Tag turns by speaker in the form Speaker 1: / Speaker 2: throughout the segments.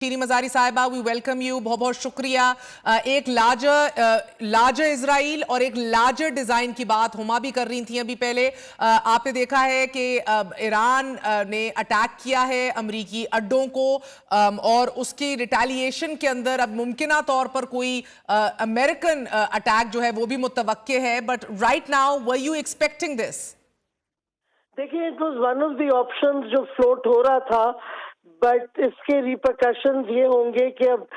Speaker 1: शीरी मजारी साहिबा, we welcome you, बहुत बहुत शुक्रिया। एक लार्जर इजराइल और एक लार्जर डिजाइन की बात हुमा भी कर रही थी अभी पहले। आपने देखा है कि ईरान ने अटैक किया है अमरीकी अड्डों को, और उसकी रिटेलिएशन के अंदर अब मुमकिना तौर पर कोई अमेरिकन अटैक जो है वो भी मुतवक्के है। But right now were you expecting this?
Speaker 2: देखिए, it was one of the options जो फ्लोट हो रहा था, बट इसके रिपरकशंस ये होंगे कि अब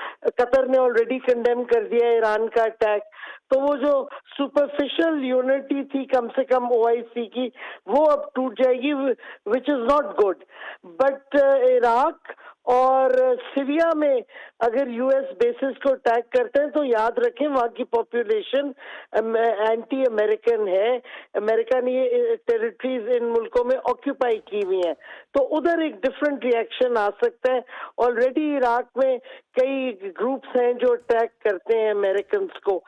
Speaker 2: कतर ने ऑलरेडी कंडेम कर दिया ईरान का अटैक, तो वो जो सुपरफिशियल यूनिटी थी कम से कम ओआईसी की, वो अब टूट जाएगी, which is not good. But Iraq और सीरिया में अगर यूएस बेसिस को अटैक करते हैं तो याद रखें वहां की पॉपुलेशन एंटी अमेरिकन है। अमेरिका ने ये टेरिटरीज इन मुल्कों में ऑक्यूपाई की हुई हैं, तो उधर एक डिफरेंट रिएक्शन आ सकता है। ऑलरेडी इराक में कई ग्रुप्स हैं जो अटैक करते हैं अमेरिकन को,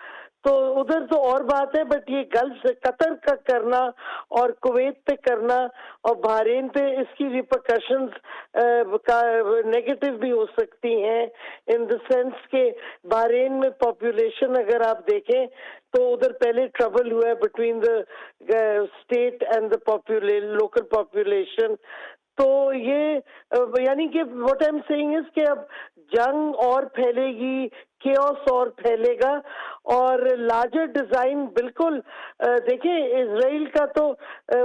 Speaker 2: तो उधर तो और बात है। बट ये गल्फ से कतर का करना और कुवैत पे करना और बहरीन पे, इसकी रिपरकशंस का नेगेटिव भी हो सकती हैं, इन द सेंस के बहरीन में पॉपुलेशन अगर आप देखें तो उधर पहले ट्रबल हुआ है between the state and the local population. तो ये यानी कि what I am saying is कि अब जंग और फैलेगी, केओस और फैलेगा, और लार्जर डिजाइन बिल्कुल देखिए इजराइल का तो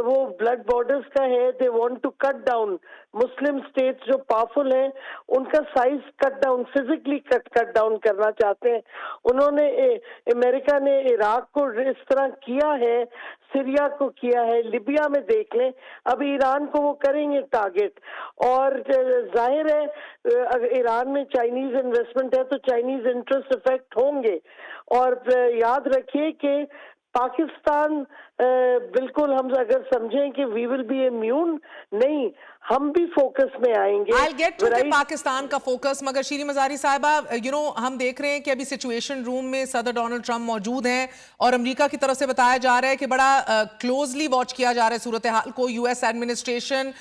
Speaker 2: वो ब्लड बॉर्डर्स का है, they want to cut down Muslim states जो पावरफुल हैं, उनका size cut down, physically cut down करना चाहते हैं। उन्होंने अमेरिका ने इराक को इस तरह किया है, सीरिया को किया है, लिबिया में देख लें, अब ईरान को वो करेंगे टारगेट। और जाहिर है अगर ईरान में चाइनीज इन्वेस्टमेंट है तो चाइनीज इंटरेस्ट इफेक्ट होंगे। और याद रखिए कि पाकिस्तान बिल्कुल, हम अगर समझें कि वी विल बी इम्यून, नहीं, हम भी फोकस में आएंगे।
Speaker 1: I'll get to the Pakistan का फोकस, मगर शीरी मजारी साहिबा, हम देख रहे हैं कि अभी सिचुएशन रूम में सदर डोनाल्ड ट्रंप मौजूद हैं और अमेरिका की तरफ से बताया जा रहा है कि बड़ा क्लोजली वॉच किया जा रहा है सूरत हाल को। यूएस एडमिनिस्ट्रेशन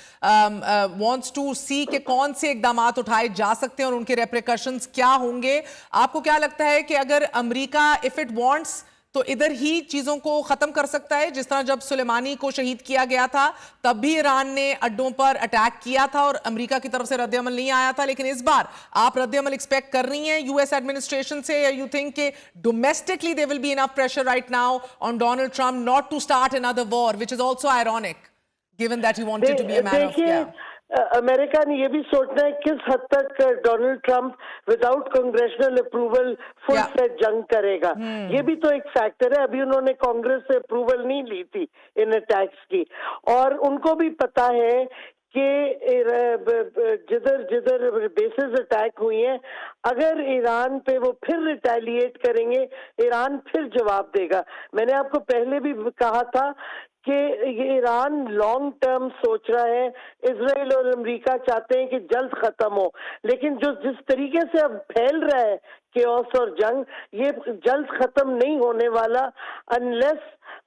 Speaker 1: वांट्स टू सी कि कौन से इकदाम उठाए जा सकते हैं और उनके रेप्रिकॉशंस क्या होंगे। आपको क्या लगता है कि अगर अमेरिका इफ इट वांट्स तो इधर ही चीजों को खत्म कर सकता है? जिस तरह जब सुलेमानी को शहीद किया गया था तब भी ईरान ने अड्डों पर अटैक किया था और अमेरिका की तरफ से रद्द-ए-अमल नहीं आया था, लेकिन इस बार आप रद्द-ए-अमल एक्सपेक्ट कर रही हैं यूएस एडमिनिस्ट्रेशन से, या यू थिंक कि domestically there will be enough pressure right now on Donald Trump not to start another war, which is also ironic given that he wanted to be a man of God?
Speaker 2: America ने ये भी सोचना है किस हद तक Donald Trump without congressional approval full fledged जंग करेगा। ये भी तो एक फैक्टर है। अभी उन्होंने कांग्रेस से अप्रूवल नहीं ली थी इन अटैक्स की, और उनको भी पता है कि जिधर जिधर बेसिस अटैक हुई हैं, अगर ईरान पे वो फिर रिटेलिएट करेंगे, ईरान फिर जवाब देगा। मैंने आपको पहले भी कहा था कि ये ईरान लॉन्ग टर्म सोच रहा है, इजराइल और अमेरिका चाहते हैं कि जल्द खत्म हो, लेकिन जो जिस तरीके से अब फैल रहा है केओस और जंग, ये जल्द खत्म नहीं होने वाला अनलेस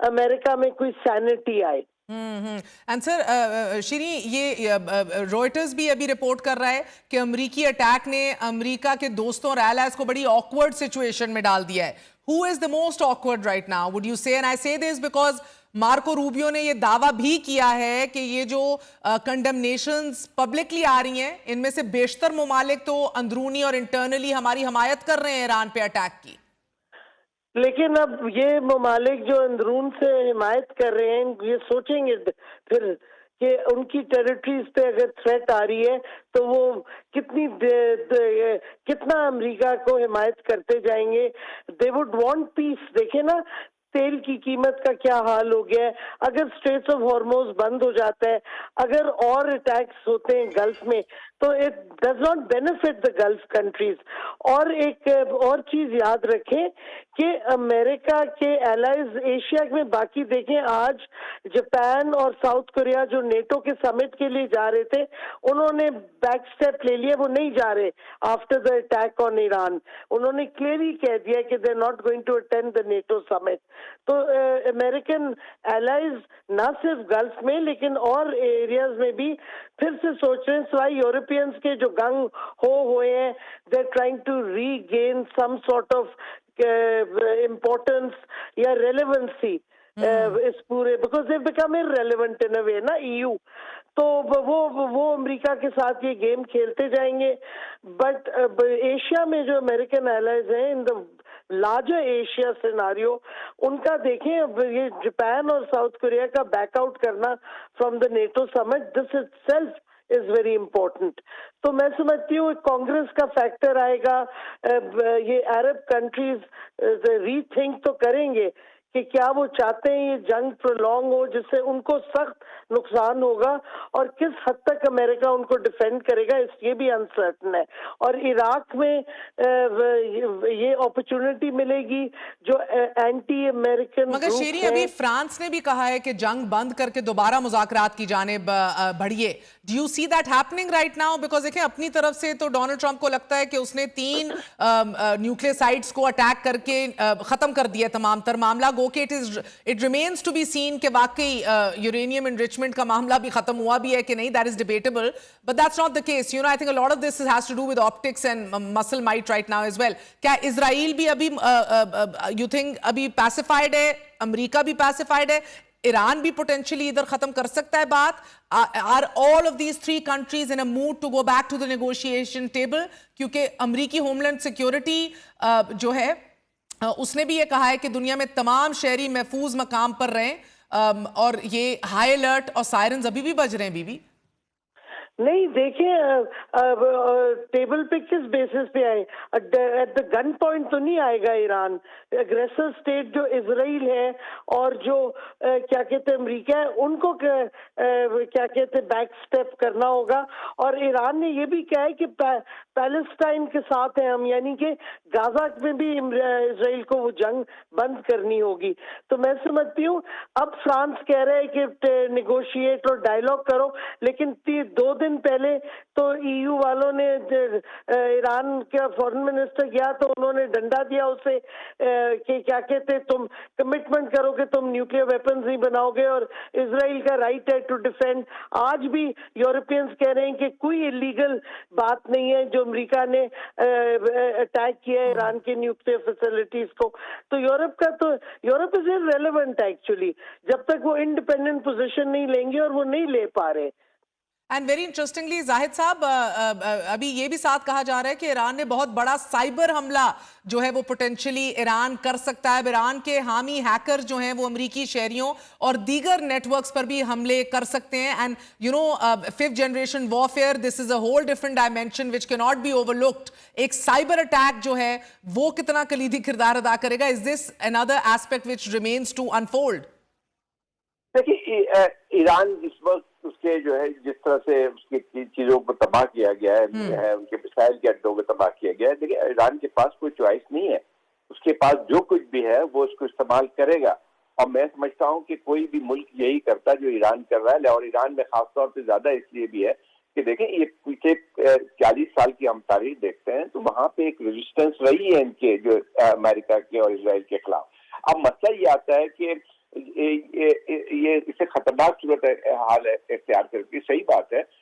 Speaker 2: अमेरिका में कोई सैनिटी आए।
Speaker 1: एंड सर श्री, ये रॉयटर्स भी अभी रिपोर्ट कर रहा है कि अमेरिकी अटैक ने अमेरिका के दोस्तों और एलाइज को बड़ी ऑकवर्ड सिचुएशन में डाल दिया है। Who is the most awkward right now would you से? एंड आई से दिस बिकॉज मार्को रूबियो ने ये दावा भी किया है कि ये जो कंडेमनेशंस पब्लिकली आ रही हैं, इनमें से बेशतर मुमालिक तो अंदरूनी और इंटरनली हमारी हमायत कर रहे हैं ईरान पे अटैक की।
Speaker 2: लेकिन अब ये ममालिक जो अंदरून से हिमायत कर रहे हैं, ये सोचेंगे फिर कि उनकी टेरिटरीज पे अगर थ्रेट आ रही है तो वो कितना अमेरिका को हिमायत करते जाएंगे। They would want piece. देखे ना तेल की कीमत का क्या हाल हो गया है। अगर स्ट्रेट्स ऑफ हॉर्मोज बंद हो जाता है, अगर और अटैक्स होते हैं गल्फ में, तो it does not benefit the gulf countries. और एक और चीज याद रखें कि अमेरिका के एलाइज एशिया में बाकी देखें, आज जापान और साउथ कोरिया जो नेटो के समिट के लिए जा रहे थे, उन्होंने बैक स्टेप ले लिया, वो नहीं जा रहे after the attack on Iran. उन्होंने क्लियरली कह दिया कि they are not going to attend the NATO summit. तो अमेरिकन एलाइज ना सिर्फ गल्फ में लेकिन और एरियाज में भी फिर से सोच रहे हैं, सिवाय यूरोपियन यूरोपियंस के जो गंग हो हुए हैं, they are trying to regain some sort of importance या रेलेवेंसी इस पूरे, because they become irrelevant in a way ना ईयू। तो वो अमेरिका के साथ ये गेम खेलते जाएंगे। बट एशिया में जो अमेरिकन एलाइज हैं in the larger Asia scenario, उनका देखें, अब ये जापान और साउथ कोरिया का बैकआउट करना from the NATO summit, this itself is very important. तो मैं समझती हूँ कांग्रेस का फैक्टर आएगा। ये अरब कंट्रीज रीथिंक तो करेंगे कि क्या वो चाहते हैं ये जंग प्रोलॉन्ग हो जिससे उनको सख्त नुकसान होगा, और किस हद तक अमेरिका उनको डिफेंड करेगा ये भी अनसर्टन है। और इराक में ये अपॉर्चुनिटी मिलेगी जो एंटी अमेरिकन
Speaker 1: मगर शेरी, अभी फ्रांस ने भी कहा है कि जंग बंद करके दोबारा मुज़ाकरात की जानिब बढ़िए। Do you see that happening right now? Because देखें, अपनी तरफ से तो डोनाल्ड ट्रंप को लगता है कि उसने 3 न्यूक्लियर साइट्स को अटैक करके खत्म कर दिया तमाम तर मामला। गो के it remains to be seen कि वाकई यूरेनियम एनरिचमेंट का मामला भी खत्म हुआ भी है कि नहीं, that is debatable, but that's not the case. You know, I think a lot of this has to do with optics and muscle might right now as well. क्या इजराइल भी अभी यू थिंक अभी pacified है, America भी pacified है, Iran भी potentially इधर खत्म कर सकता है बात? Are all of these 3 countries in a mood to go back to the negotiation table? क्योंकि अमेरिकी होमलैंड सिक्योरिटी जो है उसने भी ये कहा है कि दुनिया में तमाम शहरी महफूज मकाम पर रहें, और ये हाई अलर्ट और सायरन्स अभी भी बज रहे हैं बीबी।
Speaker 2: नहीं, देखिए टेबल पे किस बेसिस पे आए? एट द गन पॉइंट तो नहीं आएगा ईरान। एग्रेसर स्टेट जो इजराइल है और जो क्या कहते हैं अमेरिका है, उनको क्या कहते हैं बैक स्टेप करना होगा। और ईरान ने ये भी कहा है कि पैलेस्टाइन के साथ हैं हम, यानी कि गाजा में भी इजराइल को वो जंग बंद करनी होगी। तो मैं समझती हूँ अब फ्रांस कह रहे हैं कि निगोशिएट और डायलॉग करो, लेकिन 2 दिन पहले तो ईयू वालों ने ईरान का फॉरेन मिनिस्टर गया तो उन्होंने डंडा दिया उसे कि क्या कहते तुम कमिटमेंट करो कि तुम न्यूक्लियर वेपन्स नहीं बनाओगे और इजराइल का राइट है टू डिफेंड। आज भी यूरोपियंस कह रहे हैं कि कोई इलीगल बात नहीं है जो अमेरिका ने अटैक किया है ईरान के न्यूक्लियर फैसिलिटीज को। तो यूरोप इज इररिलेवेंट एक्चुअली, जब तक वो इंडिपेंडेंट पोजीशन नहीं लेंगे, और वो नहीं ले पा रहे।
Speaker 1: एंड वेरी इंटरेस्टिंगली जाहिद साहब, अभी ये भी साथ कहा जा रहा है कि ईरान ने बहुत बड़ा साइबर हमला जो है वो पोटेंशियली ईरान कर सकता है। ईरान के हामी हैकर जो हैं वो अमेरिकी शहरियों और दीगर नेटवर्क्स पर भी हमले कर सकते हैं। And you know, 5th generation warfare, this is a whole different dimension which can not be overlooked. एक साइबर अटैक जो है वो कितना कलीदी किरदार अदा करेगा? Is this another aspect which remains to unfold?
Speaker 3: देखिए, ईरान इस वक्त उसके जो है जिस तरह से उसकी चीजों को तबाह किया गया है, उनके मिसाइल के अड्डों को तबाह किया गया है। देखिए, ईरान के पास कोई चॉइस नहीं है, उसके पास जो कुछ भी है वो उसको इस्तेमाल करेगा। और मैं समझता हूँ कि कोई भी मुल्क यही करता जो ईरान कर रहा है, और ईरान में खासतौर पर ज्यादा इसलिए भी है कि देखें, ये पीछे 40 साल की हम तारीख देखते हैं तो वहां पे एक रेजिस्टेंस रही है इनके, जो अमेरिका के और इसराइल के खिलाफ। अब मसला ये आता है कि ये इसे खतरनाक सूरत हाल है इख्तियार करके। सही बात है